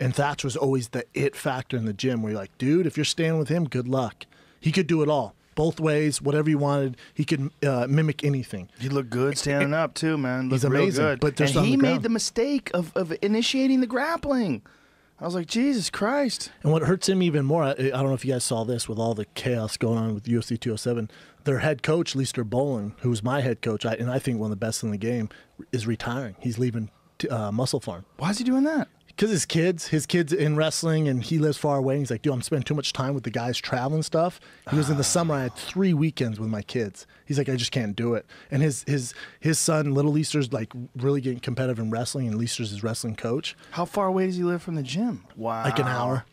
And Thatch was always the it factor in the gym where you're like, dude, if you're staying with him, good luck. He could do it all. Both ways, whatever he wanted, he could mimic anything. He looked good standing up too, man. He's Looked real amazing. good. But and he made ground. the mistake of initiating the grappling. I was like, Jesus Christ. And what hurts him even more, I don't know if you guys saw this with all the chaos going on with UFC 207, their head coach, Leister Bowling, who was my head coach, and I think one of the best in the game, is retiring. He's leaving Muscle Farm. Why is he doing that? Because his kids in wrestling, and he lives far away. And he's like, dude, I'm spending too much time with the guys traveling stuff. He goes, in the summer, I had 3 weekends with my kids. He's like, I just can't do it. And his son, little Leister's, like really getting competitive in wrestling, and Leister's his wrestling coach. How far away does he live from the gym? Wow. Like an hour.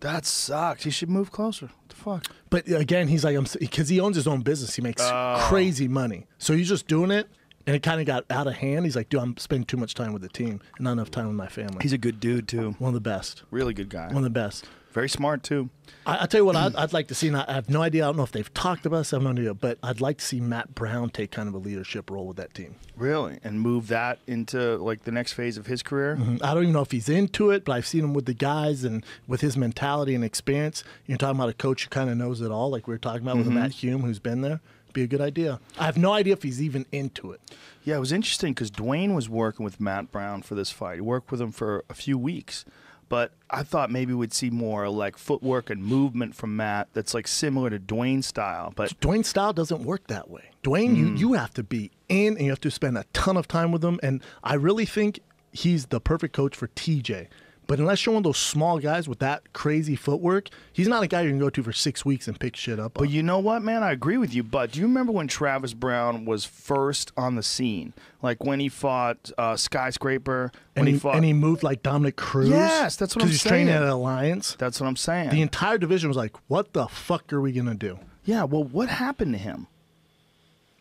That sucks. He should move closer. What the fuck? But again, he's like, because he owns his own business. He makes crazy money. So he's just doing it. And it kind of got out of hand. He's like, dude, I'm spending too much time with the team and not enough time with my family. He's a good dude, too. One of the best. Really good guy. One of the best. Very smart, too. I'll tell you what I'd like to see, and I have no idea. I don't know if they've talked about this. I have no idea. But I'd like to see Matt Browne take kind of a leadership role with that team. Really? And move that into, like, the next phase of his career? Mm-hmm. I don't even know if he's into it, but I've seen him with the guys and with his mentality and experience. You're talking about a coach who kind of knows it all, like we were talking about with Matt Hume, who's been there. Be a good idea. I have no idea if he's even into it. Yeah, it was interesting because Dwayne was working with Matt Browne for this fight. He worked with him for a few weeks. But I thought maybe we'd see more like footwork and movement from Matt that's like similar to Dwayne's style. But Dwayne's style doesn't work that way. Dwayne, you have to be in and you have to spend a ton of time with him. And I really think he's the perfect coach for TJ. But unless you're one of those small guys with that crazy footwork, he's not a guy you can go to for 6 weeks and pick shit up on. But you know what, man? I agree with you. But do you remember when Travis Browne was first on the scene? Like when he fought Skyscraper? When and he moved like Dominic Cruz? Yes, that's what I'm saying. Because he's training at Alliance? That's what I'm saying. The entire division was like, what the fuck are we going to do? Yeah, well, what happened to him?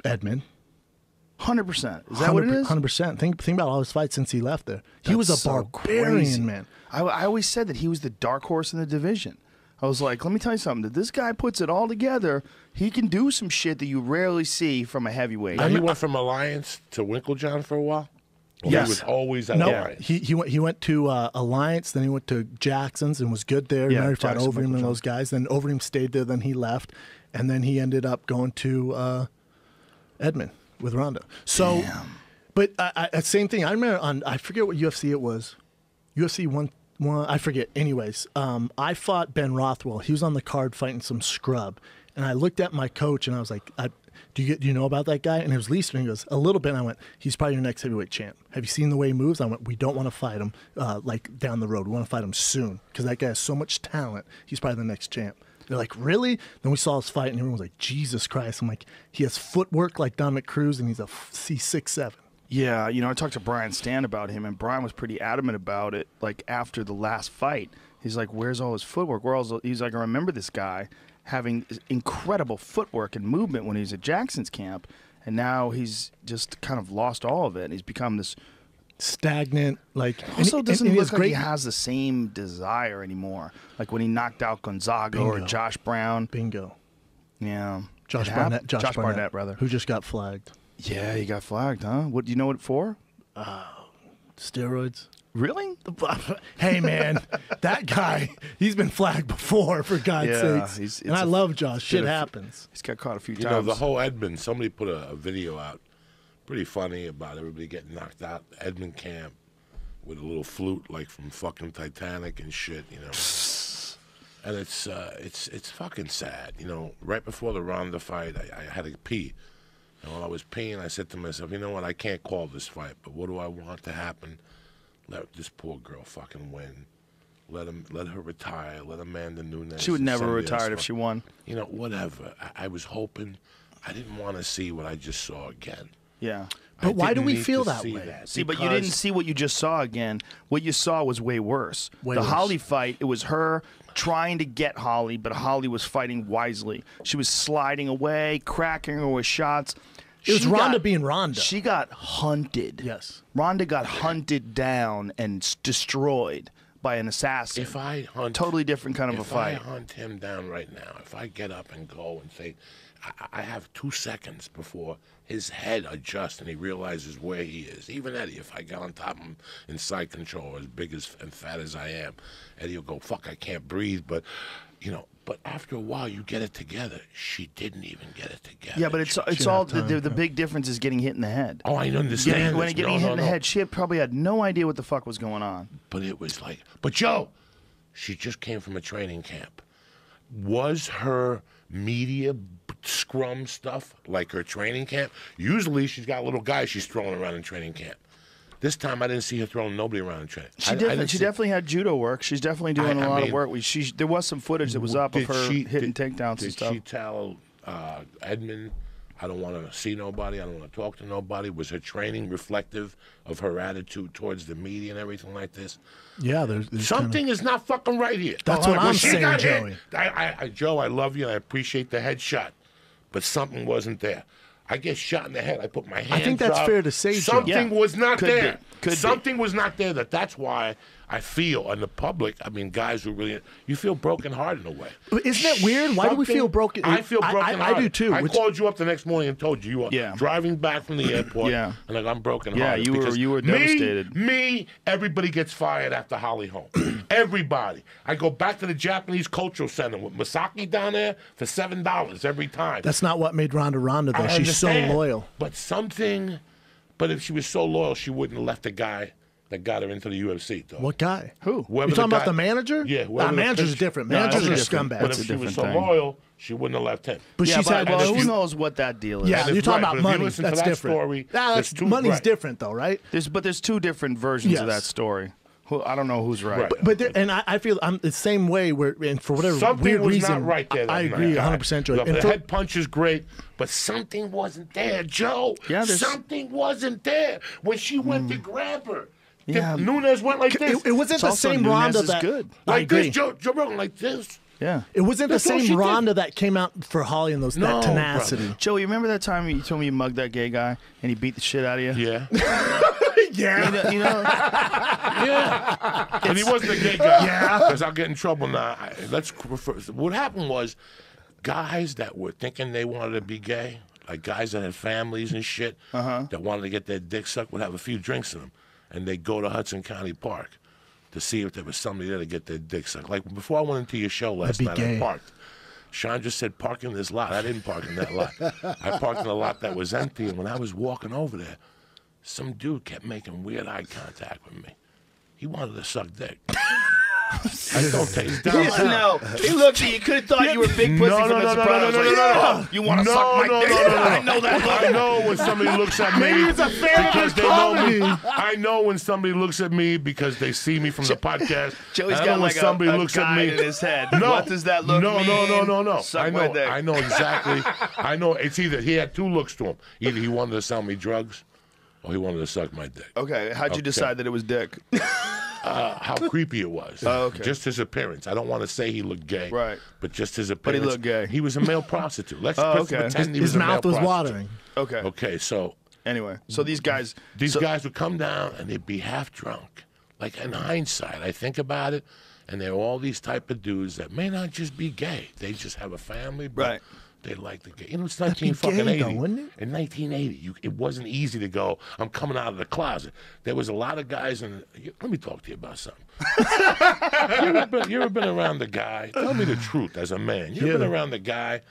Edmund. 100%. Is that what it is? 100%. Think about all his fights since he left there. He was a barbarian, crazy. man. I always said that he was the dark horse in the division. I was like, let me tell you something. That this guy puts it all together. He can do some shit that you rarely see from a heavyweight. He went from Alliance to Winklejohn for a while? Or yes. He was always at Alliance? He went to Alliance, then he went to Jackson's and was good there. Yeah, He fought Jackson, Overeem and those guys. Then Overeem stayed there, then he left. And then he ended up going to Edmund with Ronda. So, but same thing. I remember I forget what UFC it was. UFC one, I forget. Anyways, I fought Ben Rothwell. He was on the card fighting some scrub, and I looked at my coach and I was like, "Do you know about that guy?" And it was Leister. And he goes, "A little bit." And I went, "He's probably your next heavyweight champ. Have you seen the way he moves?" I went, "We don't want to fight him like down the road. We want to fight him soon because that guy has so much talent. He's probably the next champ." They're like, "Really?" Then we saw his fight, and everyone was like, "Jesus Christ!" I'm like, "He has footwork like Dominic Cruz, and he's a C6'7". Yeah, I talked to Brian Stan about him, and Brian was pretty adamant about it. Like after the last fight, he's like, "Where's all his footwork?" He's like, "I remember this guy having incredible footwork and movement when he was at Jackson's camp, and now he's just kind of lost all of it. And he's become this stagnant, like also doesn't look like he has the same desire anymore. Like when he knocked out Gonzaga or Josh Browne. Bingo. Yeah, Josh Barnett, brother, who just got flagged. Yeah, he got flagged, huh? What do you know what for? Steroids. Really? Hey, man, that guy, he's been flagged before, for God's sakes. And I love Josh. Shit happens. He's got caught a few times. You know, the whole Edmund, somebody put a video out, pretty funny, about everybody getting knocked out Edmund camp with a little flute like from fucking Titanic and shit, And it's fucking sad. Right before the Ronda fight, I had to pee. And while I was peeing, I said to myself, you know what, I can't call this fight, but what do I want to happen? Let this poor girl fucking win. Let her retire. Let Amanda Nunes. She would never retire if she won. Whatever. I was hoping. I didn't want to see what I just saw again. Yeah. But why do we feel that way? See, but you didn't see what you just saw again. What you saw was way worse. The Holly fight, it was her trying to get Holly, but Holly was fighting wisely. She was sliding away, cracking her with shots. It was Ronda being Ronda. She got hunted. Yes. Ronda got hunted down and destroyed by an assassin. If I hunt... Totally different kind of a fight. If I hunt him down right now, if I get up and go and say, I have 2 seconds before his head adjusts and he realizes where he is. Even Eddie, if I got on top of him in side control, as big as and fat as I am, Eddie will go, fuck, I can't breathe. But, you know, but after a while, you get it together. She didn't even get it together. Yeah, but it's all the big difference is getting hit in the head. Oh, I understand. Getting hit in the head, she probably had no idea what the fuck was going on. But it was like, but Joe, she just came from a training camp. Was her media scrum stuff like her training camp? Usually she's got little guys she's throwing around in training camp. This time I didn't see her throwing nobody around in training. She definitely had judo work. She's definitely doing a lot of work. There was some footage that was up of her hitting takedowns and stuff. Did she tell Edmund, I don't want to see nobody, I don't want to talk to nobody? Was her training reflective of her attitude towards the media and everything like this? Yeah, there's something is not fucking right here. That's what I'm saying, Joey. Joe, I love you and I appreciate the headshot, but something wasn't there. I get shot in the head. I put my hands up. I think that's fair to say, Joe. Something was not there. Something was not there. That's why I feel, in the public, I mean, guys who really, you feel brokenhearted in a way. Isn't that weird? Why do we feel broken? I feel brokenhearted. I do too. I called you up the next morning and told you were driving back from the airport. And like, I'm brokenhearted. Yeah, you were devastated. Everybody gets fired after Holly Holm. Everybody. I go back to the Japanese Cultural Center with Masaki down there for $7 every time. That's not what made Ronda Ronda, though. She's so loyal. But if she was so loyal, she wouldn't have left the guy that got her into the UFC, though. What guy? Who? You talking about the manager? Yeah. The manager's different. Managers are scumbags. But if she was so loyal, she wouldn't have left him. But she's had. Who knows what that deal is? Yeah, you're talking about money. That's different. Story, money's different, though, right? There's two different versions of that story. I don't know who's right. I feel I'm the same way. And for whatever something was reason, not right there. I agree 100%, Joey. The head punch is great, but something wasn't there, Joe. Yeah, something wasn't there when she went to grab her. Yeah, Nunes went like this. It wasn't the same Ronda that good. Like this, Joe Rogan, like this. Yeah, it wasn't the same Ronda that came out for Holly and that tenacity. Brother. Joe, you remember that time you told me you mugged that gay guy and he beat the shit out of you? Yeah. Yeah. You know? Yeah. And he wasn't a gay guy. Yeah. Because I'll get in trouble now. What happened was guys that were thinking they wanted to be gay, like guys that had families and shit, that wanted to get their dick sucked, would have a few drinks in them. And they'd go to Hudson County Park to see if there was somebody there to get their dick sucked. Like before I went into your show last night, I parked. Sean just said, park in this lot. I didn't park in that lot. I parked in a lot that was empty, and when I was walking over there, some dude kept making weird eye contact with me. He wanted to suck dick. I don't taste down. No, he looked at you. Could have thought you were big pussy from the surprise. No. You want to suck my dick? I know that look. I know when somebody looks at me. Maybe it's a fan of his comedy. I know when somebody looks at me because they see me from the podcast. Joey's got like somebody a looks at me in his head. No, what does that look mean? No. Suck my dick. I know exactly. I know it's either he had two looks to him. Either he wanted to sell me drugs, or he wanted to suck my dick. Okay, how'd you decide that it was dick? How creepy it was. Okay. Just his appearance. I don't want to say he looked gay. Right. But just his appearance. But he looked gay. He was a male prostitute. Let's pretend he was his a male mouth was prostitute. watering. Okay. Okay, so. Anyway, so these guys. These guys would come down and they'd be half drunk. Like in hindsight, I think about it, and they're all these type of dudes that may not just be gay. They just have a family. But right. They like the gay. You know, it's 1980. Though, wouldn't it? In 1980, it wasn't easy to go, I'm coming out of the closet. There was a lot of guys in. Let me talk to you about something. you ever been around the guy? Tell me the truth as a man. You ever been around the guy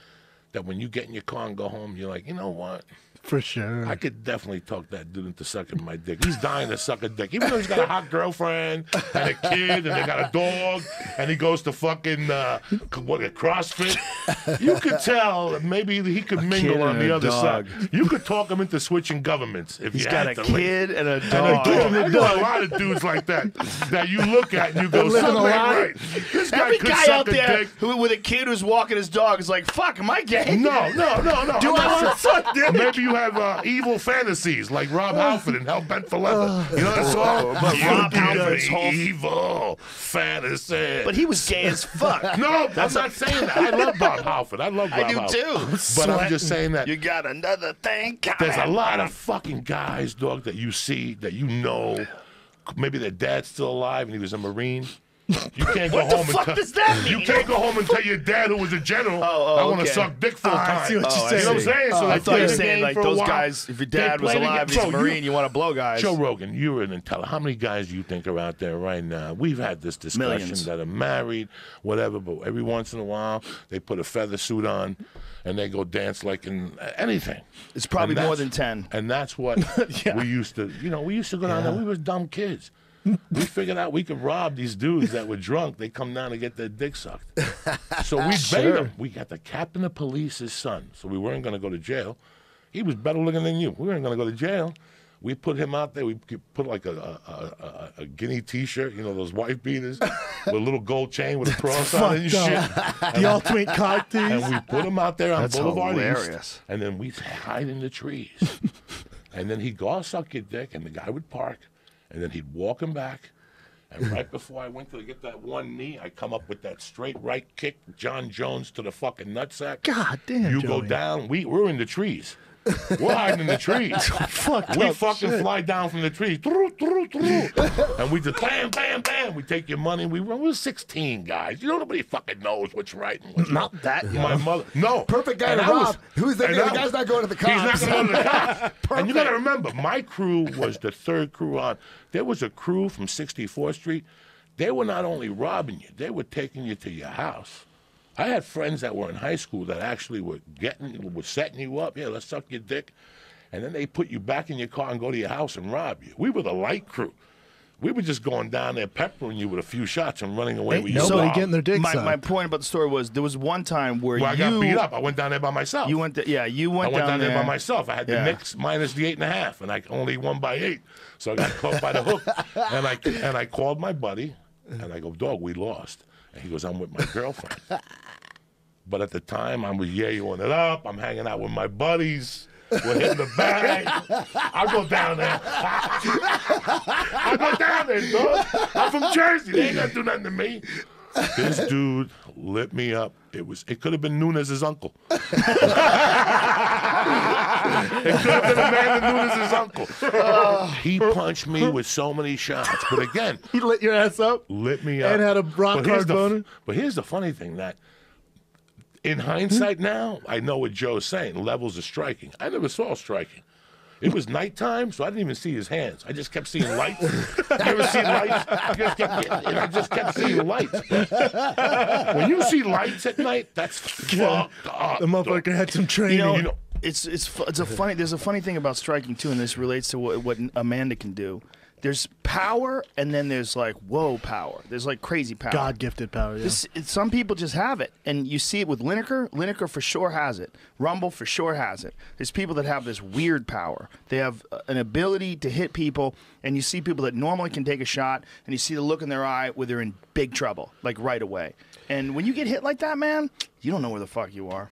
that when you get in your car and go home, you're like, you know what? For sure. I could definitely talk that dude into sucking my dick. He's dying to suck a dick. Even though he's got a hot girlfriend and a kid and they got a dog and he goes to fucking CrossFit. You could tell that maybe he could mingle on the other side. You could talk him into switching governments if he's you got had a to. Kid and a dog. I know a lot of dudes like that you look at and you go, something ain't right. This Every could guy suck out a there dick. with a kid who's walking his dog is like, fuck, am I gay? No. Do I want to suck dick? Maybe you have evil fantasies like Rob Halford and Hellbent for Leather. You know that song? Rob Halford's whole evil fantasy. But he was gay as fuck. No, I'm not saying that. I love Bob Halford. I love Rob I do Halford. too. But I'm just saying that you got another thing coming. there's a lot of fucking guys, dog, that you see, that you know. Maybe their dad's still alive and he was a Marine. You can't go What the home fuck and does that mean? You can't go home and tell your dad who was a general, I want to okay. suck dick full time. I see what you're You know what I'm saying? So I they thought you played were the saying game like for a those while. guys. If your They dad was played alive, again. he's a Bro, Marine. You want to blow guys. Joe Rogan, you're an intelligent. How many guys do you think are out there right now? We've had this discussion Millions. that are married, whatever, but every once in a while they put a feather suit on and they go dance like in anything. It's probably And more that's- than 10. And that's what we used to, we used to go down there. We were dumb kids. We figured out we could rob these dudes that were drunk. They come down to get their dick sucked. So we bait them. We got the captain of police's son, so we weren't going to go to jail. He was better looking than you. We weren't going to go to jail. We put him out there. We put like a guinea T-shirt, those wife beaters, with a little gold chain with a cross on it and shit. The ultimate cock tease. And we put him out there on That's Boulevard hilarious. East, and then we hide in the trees. And then he'd go, I'll suck your dick, and the guy would park, and then he'd walk him back. And right before I went to get that one knee, I come up with that straight right kick, John Jones to the fucking nutsack. God damn, You go Joey. down. We're in the trees. We're hiding in the trees. We fucking fly down from the trees. And we just bam, bam, bam. We take your money. We run. We're 16 guys. Nobody fucking knows what's right and what's wrong. Not that young. My mother. No. Perfect guy And to I was- rob. Who's the and guy? I The guy's was- not going to the cops. He's not going to go to the cops. And you got to remember, my crew was the third crew on. There was a crew from 64th Street. They were not only robbing you, they were taking you to your house. I had friends that were in high school that actually were setting you up. Yeah, let's suck your dick. And then they put you back in your car and go to your house and rob you. We were the light crew. We were just going down there peppering you with a few shots and running away with you. Nobody getting their dick my sucked. point about the story was there was one time where I got beat up. I went down there by myself. You went, you went, I went down there there by myself. I had the Knicks minus the 8.5, and I only won by 8. So I got caught by the hook. And I called my buddy, and I go, dog, we lost. And he goes, I'm with my girlfriend. But at the time, I was yaying it up. I'm hanging out with my buddies. We're hitting the bag. I go down there. I go down there, dog. I'm from Jersey. They ain't gonna do nothing to me. This dude lit me up. It could have been Nunes' uncle. It could have been Amanda Nunes' uncle. He punched me with so many shots. But again, He lit your ass up? lit me up. And had a rock But here's hard the- boner? But here's the funny thing that in hindsight now, I know what Joe's saying, levels of striking. I never saw striking. It was nighttime, so I didn't even see his hands. I just kept seeing lights. You ever see lights? I just kept seeing lights. When you see lights at night, that's fucked up. The motherfucker had some training. It's a funny. There's a funny thing about striking too, and this relates to what Amanda can do. There's power, and then there's like whoa power. There's like crazy power. God-gifted power, yeah. Some people just have it, and you see it with Lineker. Lineker for sure has it. Rumble for sure has it. There's people that have this weird power. They have an ability to hit people, and you see people that normally can take a shot, and you see the look in their eye where they're in big trouble, like right away. And when you get hit like that, man, you don't know where the fuck you are.